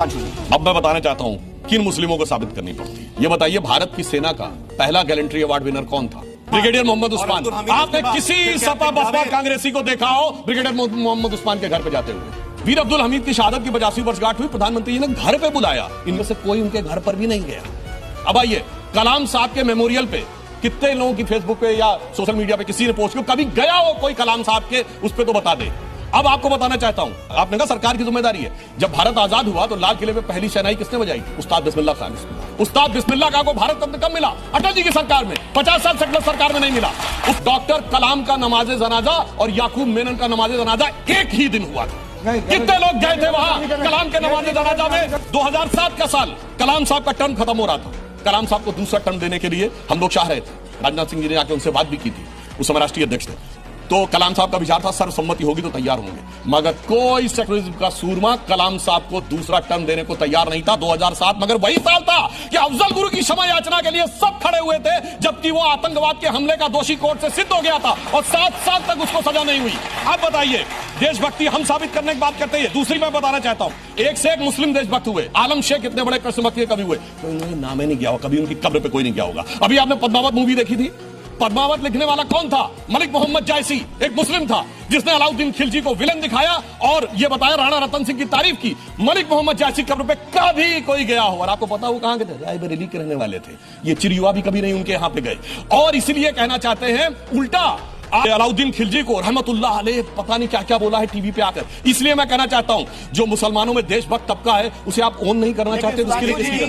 अब मैं बताना चाहता हूँ किन मुस्लिमों को साबित करनी पड़ती है। ये बताइए, भारत की सेना का पहला गैलेंट्री अवार्ड विनर कौन था? ब्रिगेडियर मोहम्मद उस्मान। आपने किसी सपा बसपा कांग्रेसी को देखा हो ब्रिगेडियर मोहम्मद उस्मान के घर पे जाते हुए? वीर अब्दुल हमीद की शहादत की 50वीं वर्षगांठ हुई, प्रधानमंत्री जी ने घर पे बुलाया, इनमें से कोई उनके घर पर भी नहीं गया। अब आइए, कलाम साहब के मेमोरियल पे कितने लोगों की फेसबुक पे या सोशल मीडिया पे किसी ने पोस्ट किया, कभी गया हो कोई कलाम साहब के उस पे तो बता दे। अब आपको बताना चाहता हूं, आपने कहा सरकार की जिम्मेदारी है। जब भारत आजाद हुआ तो लाल किले पे पहली शहनाई किसने बजाई? उस्ताद बिस्मिल्लाह खान। उस्ताद बिस्मिल्लाह खान को भारत रत्न कब मिला? अटल जी की सरकार में। 50 साल सेकुलर सरकार में नहीं मिला। उस डॉक्टर कलाम का नमाजे जनाजा और याकूब मेनन का नमाजे जनाजा एक ही दिन हुआ था। कितने लोग गए थे वहां कलाम के नमाजे जनाजा में? 2007 का साल, कलाम साहब का टर्म खत्म हो रहा था। कलाम साहब को दूसरा टर्म देने के लिए हम लोग चाह रहे थे। राजनाथ सिंह जी ने आके उनसे बात भी की थी, उस समय राष्ट्रीय अध्यक्ष थे। तो कलाम साहब का विचार था सर्वसम्मति होगी तो तैयार होंगे, मगर कोई सेक्युलरिज्म का सूरमा कलाम साहब को दूसरा टर्म देने को तैयार नहीं था। 2007 मगर वही साल था कि अफजल गुरु की क्षमा याचना के लिए सब खड़े हुए थे, जबकि वो आतंकवाद के हमले का दोषी कोर्ट से सिद्ध हो गया था और 7 साल तक उसको सजा नहीं हुई। अब बताइए, देशभक्ति हम साबित करने की बात करते हैं। दूसरी मैं बताना चाहता हूं, एक से एक मुस्लिम देशभक्त हुए। आलम शेख इतने बड़े कृष्ण भक्त कभी हुए? तो नाम ही नहीं गया होगा, कभी उनकी कब्र पे कोई नहीं गया होगा। अभी आपने पद्मावत मूवी देखी थी? पद्मावत लिखने वाला कौन था? मलिक मोहम्मद जायसी, एक मुस्लिम था जिसने अलाउद्दीन खिलजी को विलन दिखाया और यह बताया राणा रतन सिंह की तारीफ की। मलिक मोहम्मद जायसी कब्र पे कभी कोई गया हो? और आपको पता वो कहां के थे? रायबरेली के रहने वाले थे। ये चिरयुआ भी कभी नहीं उनके यहां पे गए। और इसीलिए कहना चाहते हैं उल्टा अलाउद्दीन खिलजी को रहमतुल्लाह अलैह पता नहीं क्या क्या बोला है टीवी पे आकर। इसलिए मैं कहना चाहता हूं जो मुसलमानों में देशभक्त तबका है उसे आप ओन नहीं करना चाहते, उसके लिए